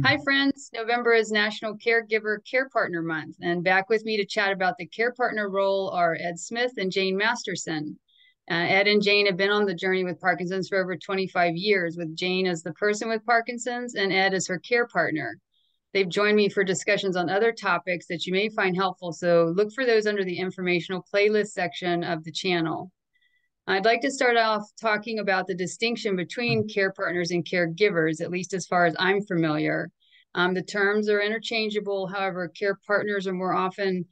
Hi, friends. November is National Caregiver Care Partner Month, and back with me to chat about the care partner role are Ed Smith and Jane Masterson. Ed and Jane have been on the journey with Parkinson's for over 25 years, with Jane as the person with Parkinson's and Ed as her care partner. They've joined me for discussions on other topics that you may find helpful, so look for those under the informational playlist section of the channel. I'd like to start off talking about the distinction between care partners and caregivers, at least as far as I'm familiar. The terms are interchangeable. However, care partners are more often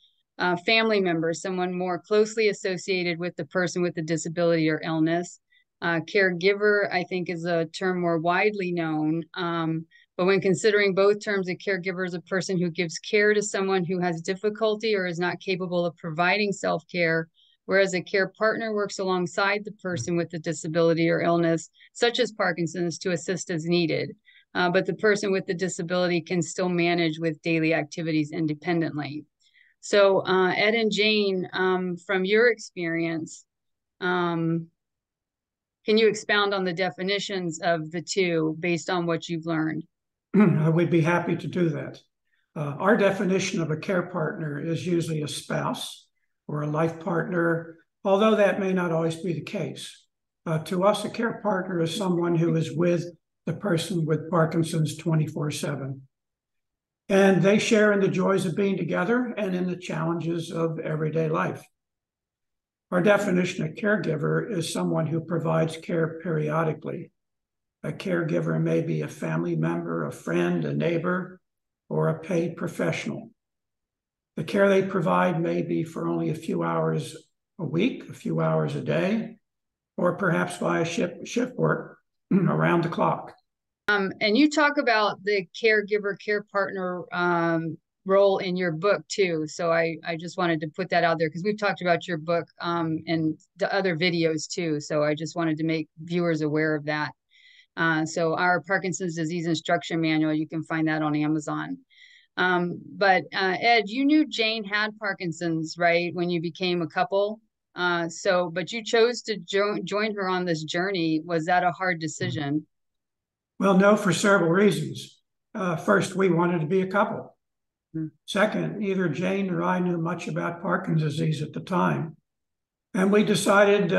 family members, someone more closely associated with the person with the disability or illness. Caregiver, I think, is a term more widely known. But when considering both terms, a caregiver is a person who gives care to someone who has difficulty or is not capable of providing self-care, whereas a care partner works alongside the person with the disability or illness, such as Parkinson's, to assist as needed. But the person with the disability can still manage with daily activities independently. So, Ed and Jane, from your experience, um, can you expound on the definitions of the two based on what you've learned? We'd be happy to do that. Our definition of a care partner is usually a spouse or a life partner, although that may not always be the case. To us, a care partner is someone who is with the person with Parkinson's 24/7. And they share in the joys of being together and in the challenges of everyday life. Our definition of caregiver is someone who provides care periodically. A caregiver may be a family member, a friend, a neighbor, or a paid professional. The care they provide may be for only a few hours a week, a few hours a day, or perhaps via shift work around the clock. And you talk about the caregiver, care partner role in your book too. So I just wanted to put that out there because we've talked about your book in the other videos too. So I just wanted to make viewers aware of that. So our Parkinson's disease instruction manual, you can find that on Amazon. But Ed, you knew Jane had Parkinson's, right, when you became a couple. But you chose to join her on this journey. Was that a hard decision? Well, no, for several reasons. First, we wanted to be a couple. Second, neither Jane or I knew much about Parkinson's disease at the time. And we decided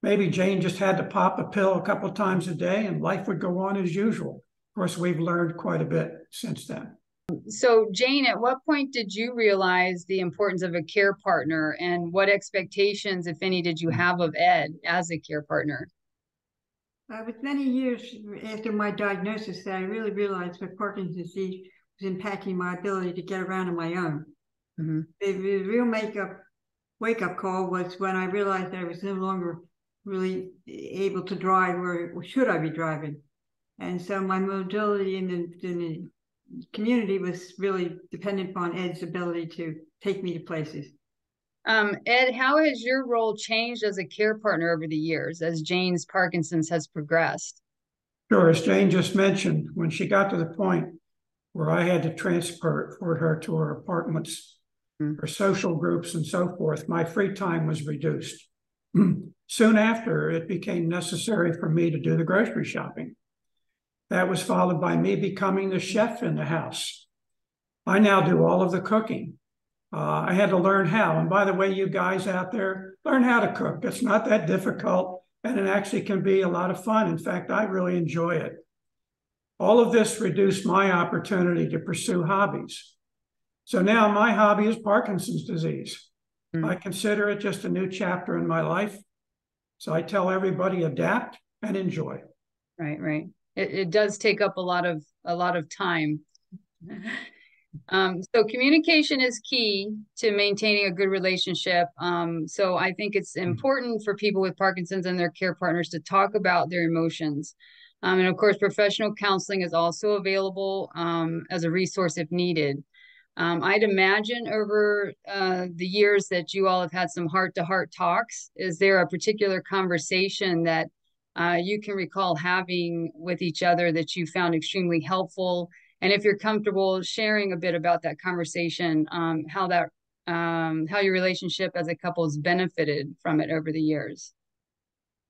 maybe Jane just had to pop a pill a couple of times a day and life would go on as usual. Of course, we've learned quite a bit since then. So, Jane, at what point did you realize the importance of a care partner, and what expectations, if any, did you have of Ed as a care partner? It was many years after my diagnosis that I really realized that Parkinson's disease was impacting my ability to get around on my own. Mm-hmm. The real wake-up call was when I realized that I was no longer really able to drive, or should I be driving. And so my mobility in the community was really dependent upon Ed's ability to take me to places. Ed, how has your role changed as a care partner over the years as Jane's Parkinson's has progressed? Sure, as Jane just mentioned, when she got to the point where I had to transport her to her apartments, her social groups and so forth, my free time was reduced. Soon after, it became necessary for me to do the grocery shopping. That was followed by me becoming the chef in the house. I now do all of the cooking. I had to learn how. And by the way, you guys out there, learn how to cook. It's not that difficult, and it actually can be a lot of fun. In fact, I really enjoy it. All of this reduced my opportunity to pursue hobbies. So now my hobby is Parkinson's disease. I consider it just a new chapter in my life. So I tell everybody, adapt and enjoy. Right. It does take up a lot of time. So communication is key to maintaining a good relationship. So I think it's important for people with Parkinson's and their care partners to talk about their emotions. And of course, professional counseling is also available as a resource if needed. I'd imagine over the years that you all have had some heart-to-heart talks. Is there a particular conversation that you can recall having with each other that you found extremely helpful? And if you're comfortable sharing a bit about that conversation, how your relationship as a couple has benefited from it over the years.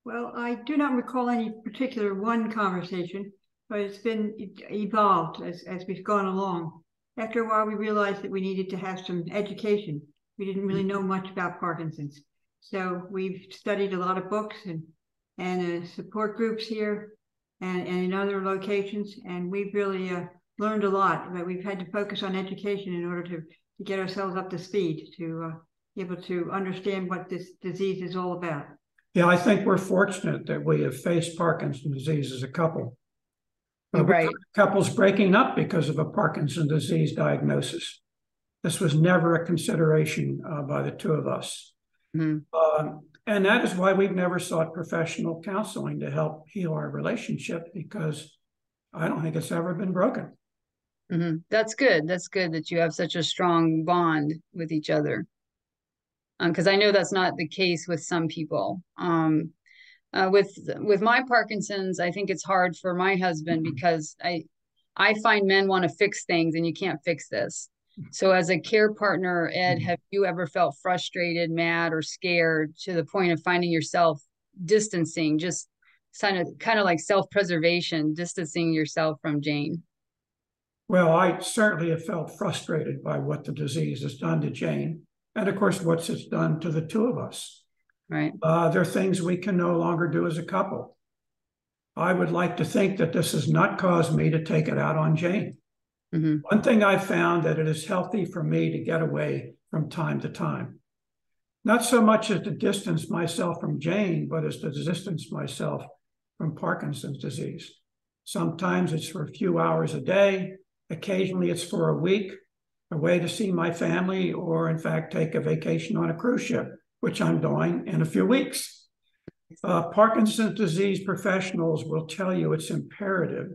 Well, I do not recall any particular one conversation, but it's been evolved as we've gone along. After a while, we realized that we needed to have some education. We didn't really know much about Parkinson's. So we've studied a lot of books and support groups here and in other locations. And we've really learned a lot, but we've had to focus on education in order to get ourselves up to speed, to be able to understand what this disease is all about. Yeah, I think we're fortunate that we have faced Parkinson's disease as a couple. Right. Couples breaking up because of a Parkinson's disease diagnosis. This was never a consideration by the two of us. And that is why we've never sought professional counseling to help heal our relationship, because I don't think it's ever been broken. That's good. That's good that you have such a strong bond with each other. Because I know that's not the case with some people. With my Parkinson's, I think it's hard for my husband because I find men want to fix things, and you can't fix this. So as a care partner, Ed, have you ever felt frustrated, mad, or scared to the point of finding yourself distancing, just kind of like self-preservation, distancing yourself from Jane? Well, I certainly have felt frustrated by what the disease has done to Jane, and of course, what it's done to the two of us. Right. There are things we can no longer do as a couple. I would like to think that this has not caused me to take it out on Jane. One thing I've found that it is healthy for me to get away from time to time. Not so much as to distance myself from Jane, but as to distance myself from Parkinson's disease. Sometimes it's for a few hours a day. Occasionally it's for a week, away to see my family, or in fact, take a vacation on a cruise ship, which I'm doing in a few weeks. Parkinson's disease professionals will tell you it's imperative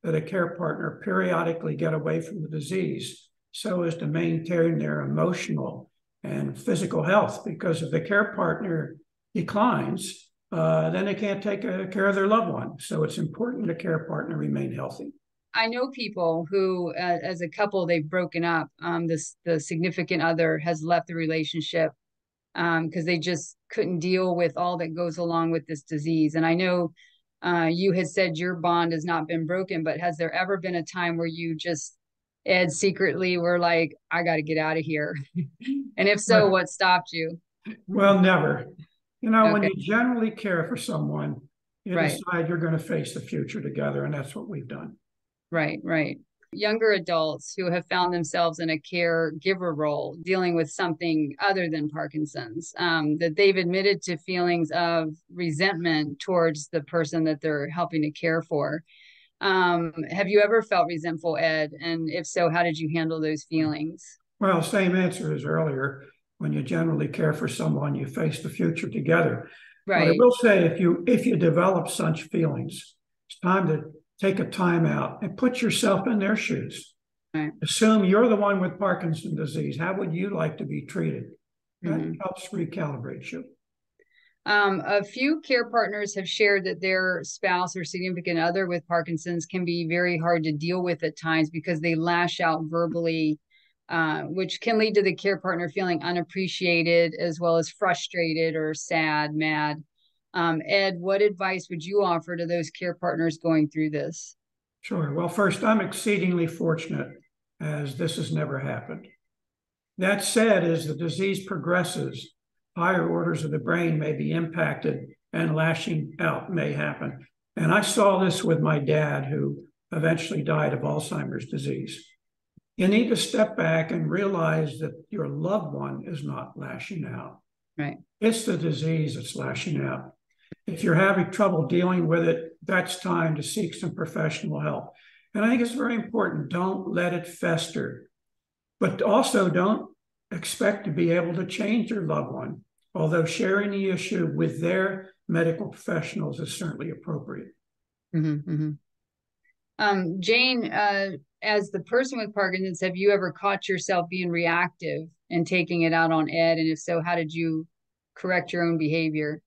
that a care partner periodically get away from the disease so as to maintain their emotional and physical health, because if the care partner declines, then they can't take care of their loved one. So it's important the care partner remain healthy. I know people who, as a couple, they've broken up. The significant other has left the relationship because they just couldn't deal with all that goes along with this disease. And I know you had said your bond has not been broken, but has there ever been a time where you just, Ed, secretly were like, I got to get out of here? And if so, what stopped you? Well, never. You know, Okay. when you generally care for someone, you Right. decide you're going to face the future together, and that's what we've done. Right, right. Younger adults who have found themselves in a caregiver role, dealing with something other than Parkinson's, that they've admitted to feelings of resentment towards the person that they're helping to care for. Have you ever felt resentful, Ed? And if so, how did you handle those feelings? Well, same answer as earlier. When you generally care for someone, you face the future together. Right. But I will say, if you develop such feelings, it's time to take a time out and put yourself in their shoes. Right. Assume you're the one with Parkinson's disease. How would you like to be treated? That helps recalibrate you. A few care partners have shared that their spouse or significant other with Parkinson's can be very hard to deal with at times because they lash out verbally, which can lead to the care partner feeling unappreciated as well as frustrated or sad, mad. Ed, what advice would you offer to those care partners going through this? Sure. Well, first, I'm exceedingly fortunate as this has never happened. That said, as the disease progresses, higher orders of the brain may be impacted and lashing out may happen. And I saw this with my dad, who eventually died of Alzheimer's disease. You need to step back and realize that your loved one is not lashing out. Right. It's the disease that's lashing out. If you're having trouble dealing with it, that's time to seek some professional help. And I think it's very important. Don't let it fester, but also don't expect to be able to change your loved one, although sharing the issue with their medical professionals is certainly appropriate. Jane, as the person with Parkinson's, have you ever caught yourself being reactive and taking it out on Ed? And if so, how did you correct your own behavior?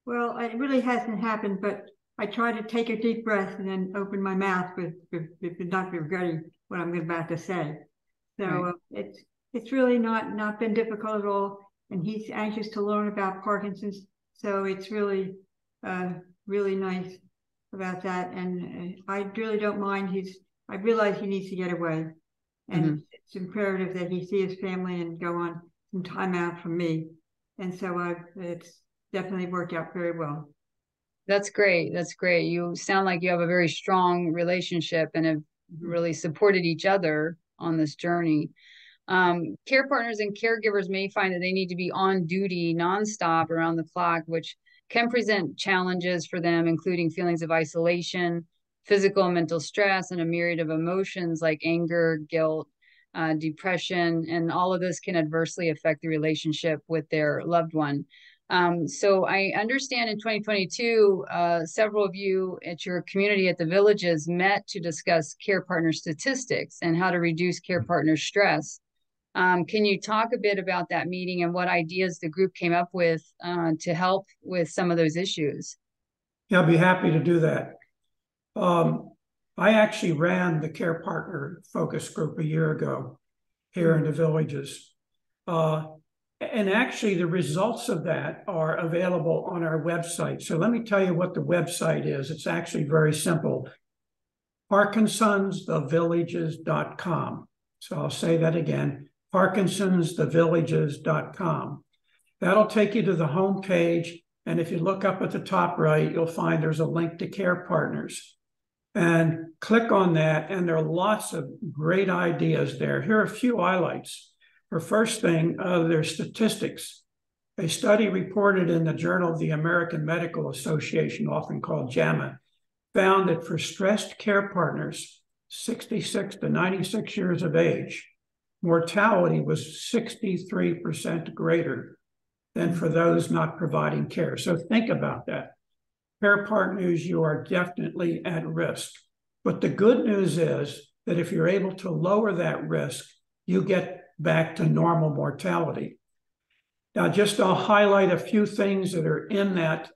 Well, it really hasn't happened, but I try to take a deep breath and then open my mouth with not regretting what I'm about to say. So it's really not been difficult at all. And he's anxious to learn about Parkinson's. So it's really, really nice about that, and I really don't mind. I realize he needs to get away, and it's imperative that he see his family and go on some time out from me. And so it's definitely worked out very well. That's great. That's great. You sound like you have a very strong relationship and have really supported each other on this journey. Care partners and caregivers may find that they need to be on duty nonstop around the clock, which can present challenges for them, including feelings of isolation, physical and mental stress, and a myriad of emotions like anger, guilt, depression, and all of this can adversely affect the relationship with their loved one. So I understand in 2022, several of you at your community at the villages met to discuss care partner statistics and how to reduce care partner stress. Can you talk a bit about that meeting and what ideas the group came up with to help with some of those issues? Yeah, I'll be happy to do that. I actually ran the care partner focus group a year ago here in the villages. And actually the results of that are available on our website. So let me tell you what the website is. It's actually very simple. Parkinsonsthevillages.com. So I'll say that again, Parkinsonsthevillages.com. That'll take you to the home page. And if you look up at the top right, you'll find there's a link to care partners. And click on that, and there are lots of great ideas there. Here are a few highlights. For first thing, there's statistics. A study reported in the Journal of the American Medical Association, often called JAMA, found that for stressed care partners, 66 to 96 years of age, mortality was 63% greater than for those not providing care. So think about that. Care partners, you are definitely at risk. But the good news is that if you're able to lower that risk, you get back to normal mortality. Now, I'll highlight a few things that are in that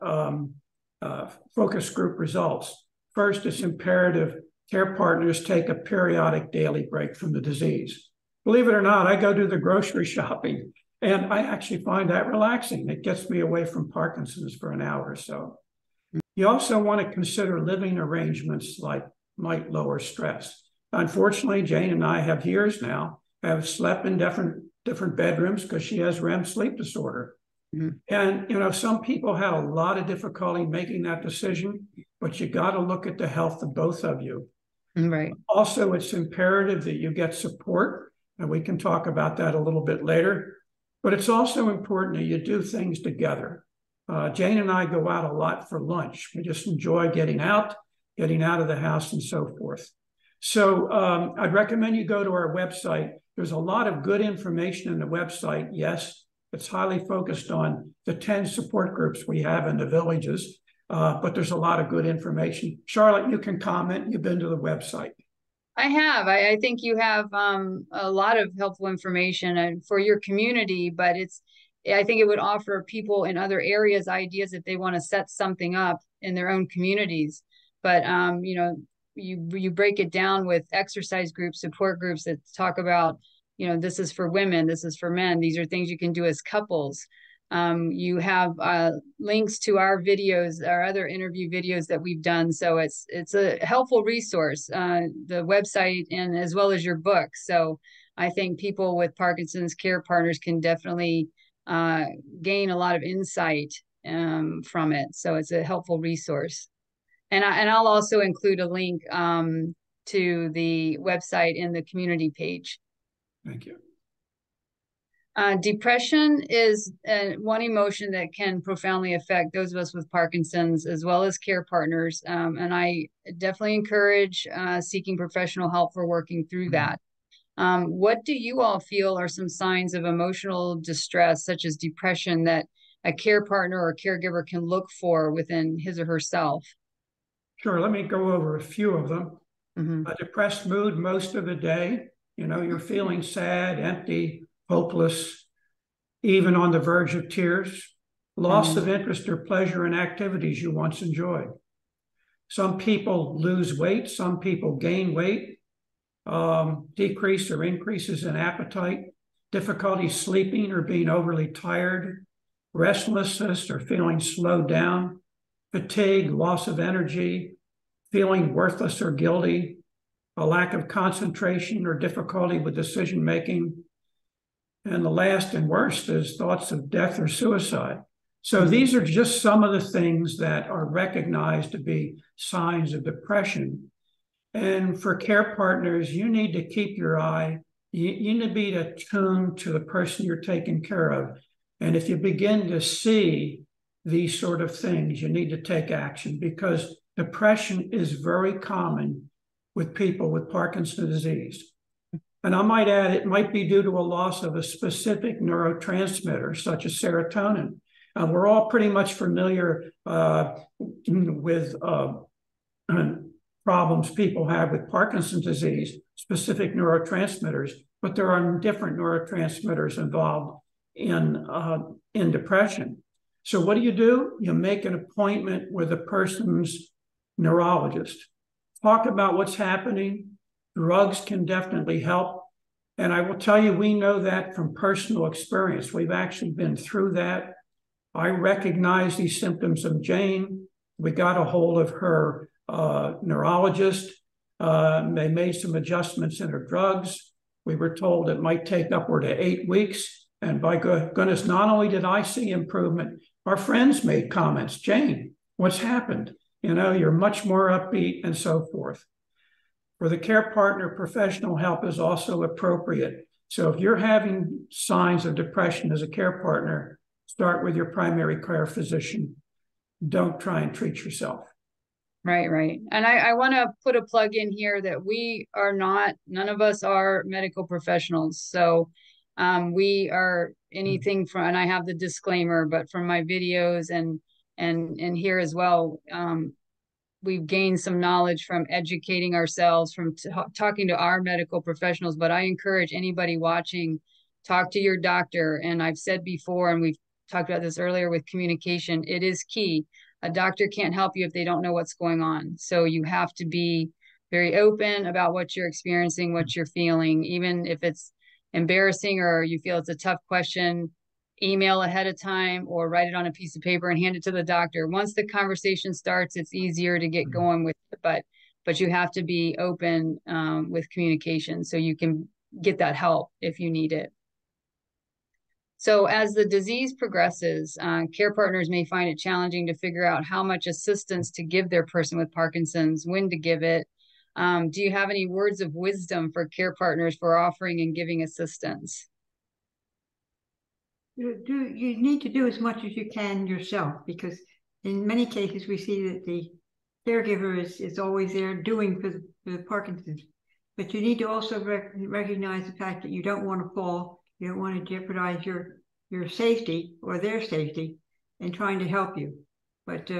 focus group results. First, it's imperative care partners take a periodic daily break from the disease. Believe it or not, I go do the grocery shopping, and I actually find that relaxing. It gets me away from Parkinson's for an hour or so. You also want to consider living arrangements like might lower stress. Unfortunately, Jane and I have slept in different bedrooms because she has REM sleep disorder. And, some people have a lot of difficulty making that decision, but you got to look at the health of both of you. Right. Also, it's imperative that you get support, and we can talk about that a little bit later, but it's also important that you do things together. Jane and I go out a lot for lunch. We just enjoy getting out of the house and so forth. So I'd recommend you go to our website. There's a lot of good information in the website. Yes, it's highly focused on the 10 support groups we have in the villages, but there's a lot of good information. Charlotte, you can comment. You've been to the website. I have. I think you have a lot of helpful information for your community, but I think it would offer people in other areas ideas if they want to set something up in their own communities. But you break it down with exercise groups, support groups that talk about, this is for women, this is for men. These are things you can do as couples. You have links to our videos, our other interview videos that we've done. So it's a helpful resource, the website, and as well as your book. So I think people with Parkinson's care partners can definitely gain a lot of insight from it. So it's a helpful resource. And I'll also include a link to the website in the community page. Thank you. Depression is one emotion that can profoundly affect those of us with Parkinson's as well as care partners. And I definitely encourage seeking professional help for working through that. What do you all feel are some signs of emotional distress, such as depression, that a care partner or caregiver can look for within his or herself? Sure, let me go over a few of them. A depressed mood most of the day. You're feeling sad, empty, hopeless, even on the verge of tears. Loss of interest or pleasure in activities you once enjoyed. Some people lose weight, some people gain weight, decrease or increases in appetite, difficulty sleeping or being overly tired, restlessness or feeling slowed down, fatigue, loss of energy, feeling worthless or guilty, a lack of concentration or difficulty with decision making. And the last and worst is thoughts of death or suicide. So these are just some of the things that are recognized to be signs of depression. And for care partners, you need to keep your eye, you need to be attuned to the person you're taking care of. And if you begin to see these sort of things, you need to take action, because depression is very common with people with Parkinson's disease. And I might add, it might be due to a loss of a specific neurotransmitter, such as serotonin. We're all pretty much familiar with problems people have with Parkinson's disease, specific neurotransmitters, but there are different neurotransmitters involved in depression. So what do? You make an appointment with a person's neurologist. Talk about what's happening. Drugs can definitely help. And I will tell you, we know that from personal experience. We've actually been through that. I recognize these symptoms of Jane. We got a hold of her neurologist. They made some adjustments in her drugs. We were told it might take upward of 8 weeks. And by goodness, not only did I see improvement, our friends made comments. Jane, what's happened? You know, you're much more upbeat and so forth. For the care partner, professional help is also appropriate. So if you're having signs of depression as a care partner, start with your primary care physician. Don't try and treat yourself. Right. And I want to put a plug in here that we are not, none of us are medical professionals. So we are anything from, and I have the disclaimer, but from my videos and here as well, we've gained some knowledge from educating ourselves, from talking to our medical professionals. But I encourage anybody watching, talk to your doctor. And I've said before, and we've talked about this earlier with communication, it is key. A doctor can't help you if they don't know what's going on. So you have to be very open about what you're experiencing, what you're feeling, even if it's embarrassing or you feel it's a tough question. Email ahead of time or write it on a piece of paper and hand it to the doctor. Once the conversation starts, it's easier to get going with it, but you have to be open with communication so you can get that help if you need it. So as the disease progresses, care partners may find it challenging to figure out how much assistance to give their person with Parkinson's, when to give it. Do you have any words of wisdom for care partners for offering and giving assistance? You need to do as much as you can yourself, because in many cases we see that the caregiver is always there doing for the Parkinson's. But you need to also recognize the fact that you don't want to fall. You don't want to jeopardize your safety or their safety in trying to help you. But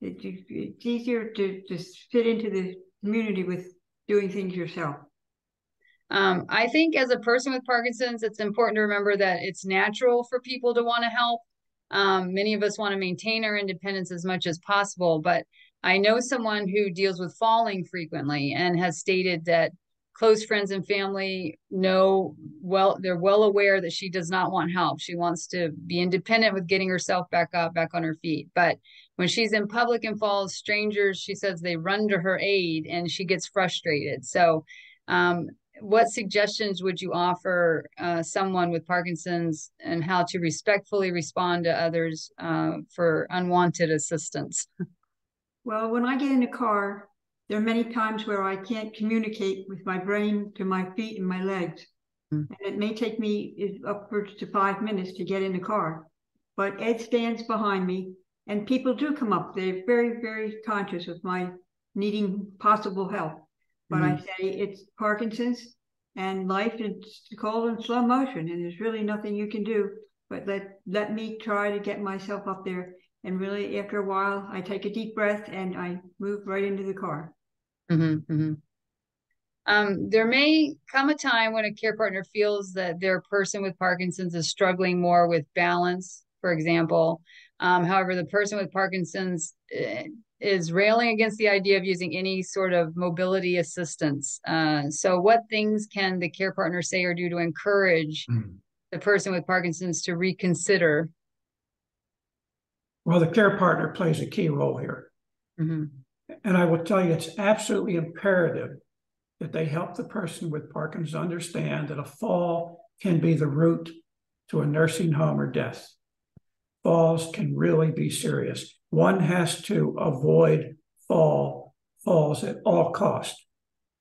it's easier to just fit into the community with doing things yourself. I think as a person with Parkinson's, it's important to remember that it's natural for people to want to help. Many of us want to maintain our independence as much as possible, but I know someone who deals with falling frequently and has stated that close friends and family know, well, they're well aware that she does not want help. She wants to be independent with getting herself back up, back on her feet. But when she's in public and falls, strangers, she says they run to her aid and she gets frustrated. So what suggestions would you offer someone with Parkinson's and how to respectfully respond to others for unwanted assistance? Well, when I get in the car, there are many times where I can't communicate with my brain to my feet and my legs. And it may take me upwards to 5 minutes to get in the car. But Ed stands behind me, and people do come up. They're very, very conscious of my needing possible help. But I say it's Parkinson's, and life is called in slow motion, and there's really nothing you can do. But let me try to get myself up there. And really, after a while, I take a deep breath and I move right into the car. There may come a time when a care partner feels that their person with Parkinson's is struggling more with balance, for example. However, the person with Parkinson's is railing against the idea of using any sort of mobility assistance. So what things can the care partner say or do to encourage the person with Parkinson's to reconsider? Well, the care partner plays a key role here. And I will tell you, it's absolutely imperative that they help the person with Parkinson's understand that a fall can be the route to a nursing home or death. Falls can really be serious. One has to avoid falls at all costs.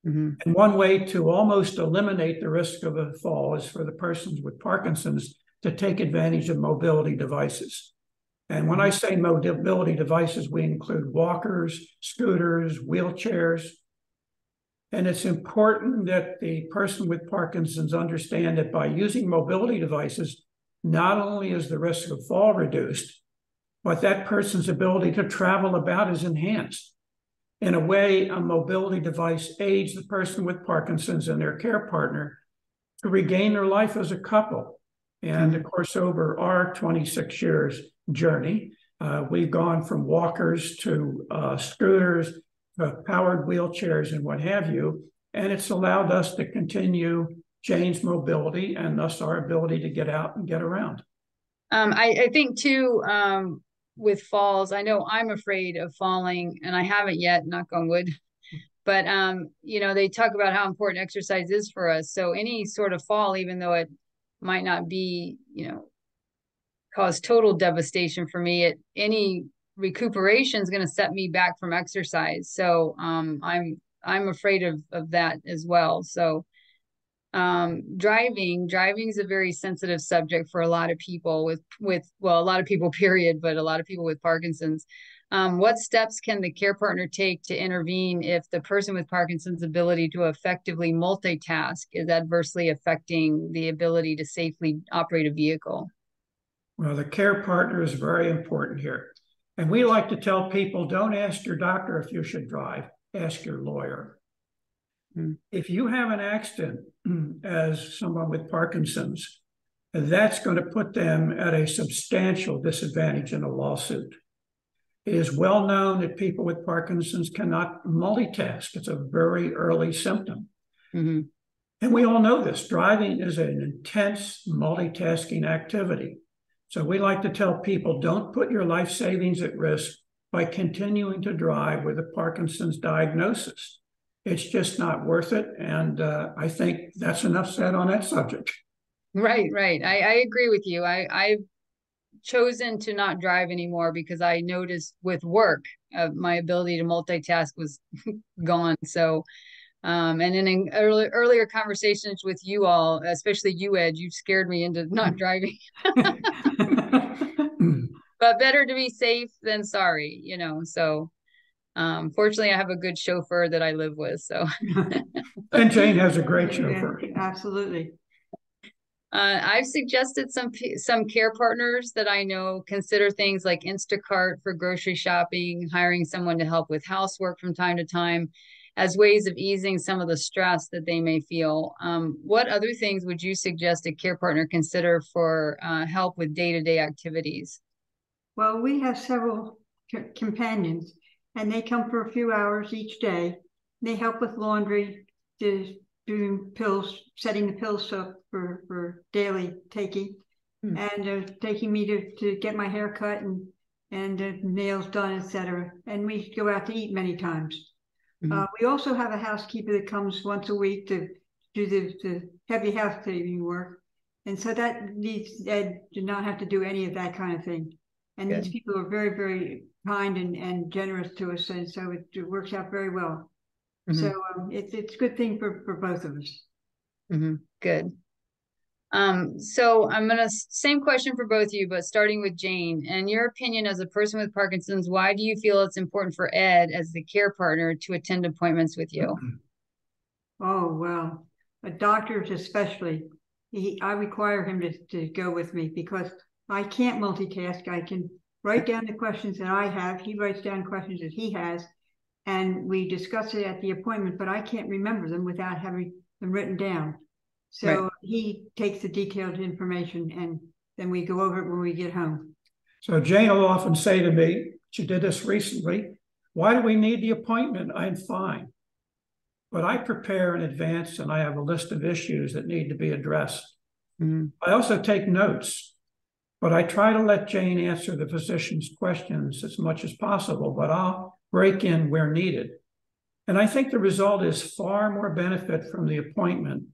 And one way to almost eliminate the risk of a fall is for the persons with Parkinson's to take advantage of mobility devices. And when I say mobility devices, we include walkers, scooters, wheelchairs. And it's important that the person with Parkinson's understand that by using mobility devices, not only is the risk of fall reduced, but that person's ability to travel about is enhanced. In a way, a mobility device aids the person with Parkinson's and their care partner to regain their life as a couple. And of course, over our 26 years journey, we've gone from walkers to scooters, powered wheelchairs, and what have you. And it's allowed us to continue Jane's mobility and thus our ability to get out and get around. I think too, with falls, I know I'm afraid of falling, and I haven't yet, knock on wood. But you know, they talk about how important exercise is for us. So any sort of fall, even though it might not be, you know, cause total devastation for me, any recuperation is going to set me back from exercise. So I'm afraid of that as well. So driving is a very sensitive subject for a lot of people with well, a lot of people period, but a lot of people with Parkinson's. What steps can the care partner take to intervene if the person with Parkinson's ability to effectively multitask is adversely affecting the ability to safely operate a vehicle? Well, the care partner is very important here. And we like to tell people, don't ask your doctor if you should drive, ask your lawyer. If you have an accident as someone with Parkinson's, that's going to put them at a substantial disadvantage in a lawsuit. It is well known that people with Parkinson's cannot multitask. It's a very early symptom. And we all know this. Driving is an intense multitasking activity. So we like to tell people, don't put your life savings at risk by continuing to drive with a Parkinson's diagnosis. It's just not worth it. And I think that's enough said on that subject. Right. I agree with you. I've chosen to not drive anymore because I noticed with work, my ability to multitask was gone. So, and in earlier conversations with you all, especially you, Ed, you scared me into not driving. But better to be safe than sorry, you know. So fortunately, I have a good chauffeur that I live with. So, and Jane has a great chauffeur. Yeah, absolutely. I've suggested some care partners that I know consider things like Instacart for grocery shopping, hiring someone to help with housework from time to time, as ways of easing some of the stress that they may feel. What other things would you suggest a care partner consider for help with day-to-day activities? Well, we have several companions, and they come for a few hours each day. They help with laundry, doing pills, setting the pills up for daily taking, and taking me to get my hair cut and nails done, etc. And we go out to eat many times. We also have a housekeeper that comes once a week to do the heavy housekeeping work. And so that needs Ed to not have to do any of that kind of thing. And these people are very, very kind and generous to us. And so it works out very well. So it's a good thing for both of us. Good. So I'm gonna same question for both of you, but starting with Jane. In your opinion, as a person with Parkinson's, why do you feel it's important for Ed as the care partner to attend appointments with you? Oh, well, doctors especially. I require him to go with me because I can't multitask. I can write down the questions that I have. He writes down questions that he has, and we discuss it at the appointment, but I can't remember them without having them written down. So he takes the detailed information and then we go over it when we get home. So Jane will often say to me, she did this recently, why do we need the appointment? I'm fine. But I prepare in advance and I have a list of issues that need to be addressed. I also take notes, but I try to let Jane answer the physician's questions as much as possible, but I'll break in where needed. And I think the result is far more benefit from the appointment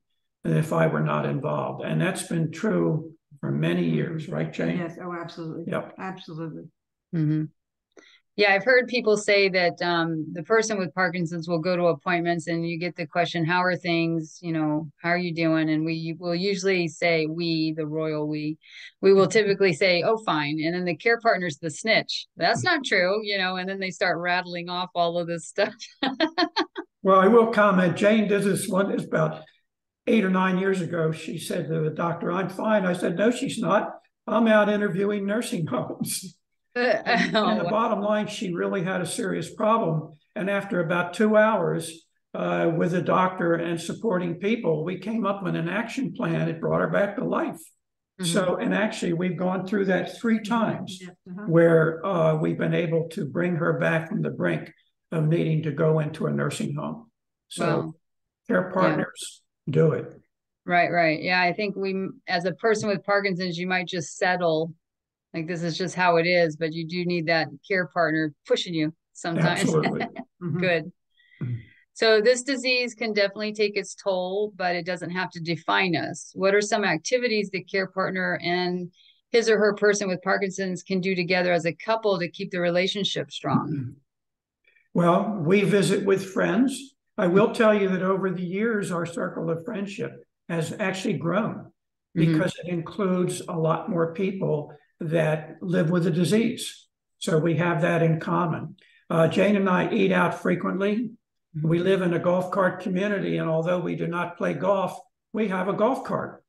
than if I were not involved. And that's been true for many years, right, Jane? Yes, oh, absolutely. Yep. Absolutely. Mm-hmm. Yeah, I've heard people say that the person with Parkinson's will go to appointments and you get the question, how are things? You know, how are you doing? And we will usually say, the royal we will typically say, oh, fine. And then the care partner's the snitch. That's not true, you know, and then they start rattling off all of this stuff. Well, I will comment. Jane did this one, it's about 8 or 9 years ago. She said to the doctor, I'm fine. I said, no, she's not. I'm out interviewing nursing homes. And the bottom line, she really had a serious problem. And after about 2 hours with the doctor and supporting people, we came up with an action plan. It brought her back to life. Mm-hmm. So, and actually, we've gone through that 3 times where we've been able to bring her back from the brink of needing to go into a nursing home. So, care partners do it. Right, right. Yeah, I think as a person with Parkinson's, you might just settle. Like this is just how it is, but you do need that care partner pushing you sometimes. Absolutely. Good. Mm-hmm. So this disease can definitely take its toll, but it doesn't have to define us. What are some activities the care partner and his or her person with Parkinson's can do together as a couple to keep the relationship strong? Well, we visit with friends. I will tell you that over the years, our circle of friendship has actually grown because it includes a lot more people that live with the disease. So we have that in common. Jane and I eat out frequently. We live in a golf cart community, and although we do not play golf, we have a golf cart.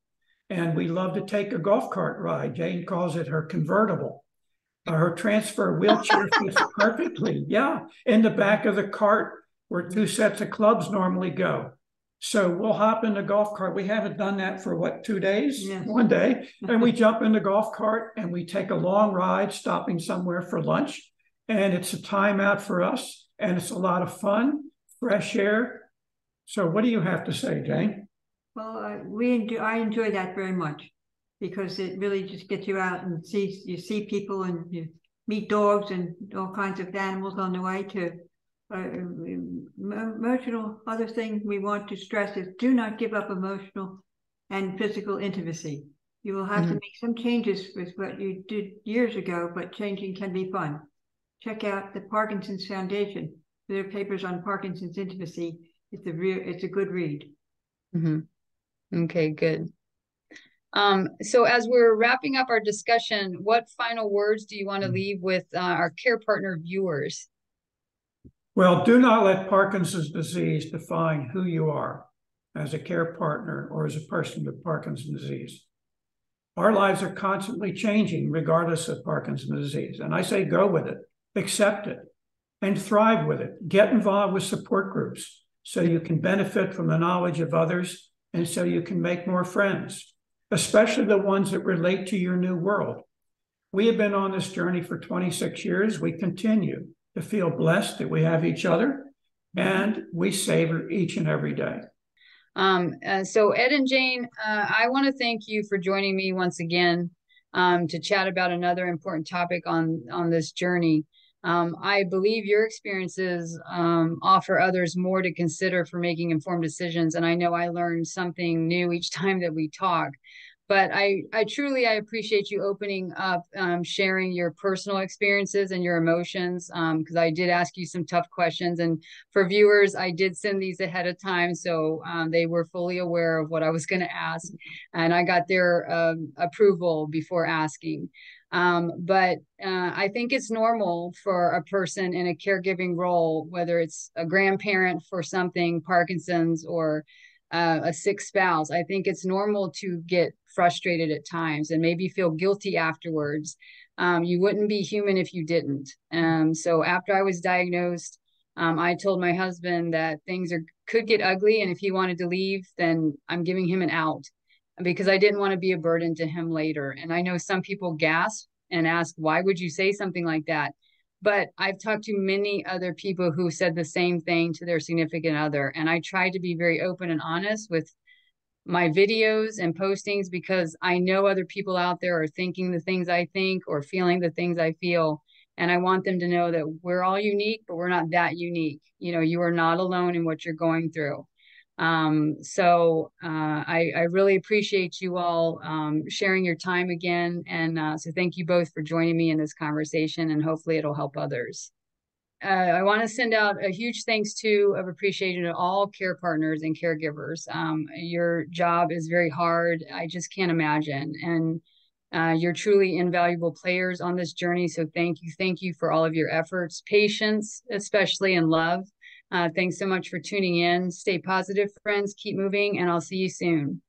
And we love to take a golf cart ride. Jane calls it her convertible. Her transfer wheelchair fits perfectly. Yeah, in the back of the cart where 2 sets of clubs normally go. So we'll hop in the golf cart. We haven't done that for 2 days? Yes. 1 day. And we jump in the golf cart and we take a long ride, stopping somewhere for lunch. And it's a time out for us. And it's a lot of fun, fresh air. So what do you have to say, Jane? Well, I enjoy that very much because it really just gets you out and you see people and you meet dogs and all kinds of animals on the way to emotional. Other thing we want to stress is do not give up emotional and physical intimacy. You will have to make some changes with what you did years ago, but changing can be fun. Check out the Parkinson's Foundation. Their papers on Parkinson's intimacy. It's a good read. Okay, good. So as we're wrapping up our discussion, what final words do you want to leave with our care partner viewers? Well, do not let Parkinson's disease define who you are as a care partner or as a person with Parkinson's disease. Our lives are constantly changing regardless of Parkinson's disease. And I say go with it, accept it, and thrive with it. Get involved with support groups so you can benefit from the knowledge of others and so you can make more friends, especially the ones that relate to your new world. We have been on this journey for 26 years. We continue to feel blessed that we have each other, and we savor each and every day. So Ed and Jane, I want to thank you for joining me once again to chat about another important topic on this journey. I believe your experiences offer others more to consider for making informed decisions, and I know I learned something new each time that we talk. But I truly appreciate you opening up, sharing your personal experiences and your emotions, because I did ask you some tough questions. And for viewers, I did send these ahead of time, so they were fully aware of what I was going to ask. And I got their approval before asking. But I think it's normal for a person in a caregiving role, whether it's a grandparent for something, Parkinson's, or a sick spouse. I think it's normal to get frustrated at times and maybe feel guilty afterwards. You wouldn't be human if you didn't. So after I was diagnosed, I told my husband that things could get ugly, and if he wanted to leave, then I'm giving him an out because I didn't want to be a burden to him later. And I know some people gasp and ask, why would you say something like that? But I've talked to many other people who said the same thing to their significant other. And I try to be very open and honest with my videos and postings because I know other people out there are thinking the things I think or feeling the things I feel. And I want them to know that we're all unique, but we're not that unique. You know, you are not alone in what you're going through. I really appreciate you all sharing your time again. And so thank you both for joining me in this conversation, and hopefully it'll help others. I want to send out a huge thanks of appreciation to all care partners and caregivers. Your job is very hard. I just can't imagine. And you're truly invaluable players on this journey. So thank you. Thank you for all of your efforts, patience, especially in love. Thanks so much for tuning in. Stay positive, friends. Keep moving, and I'll see you soon.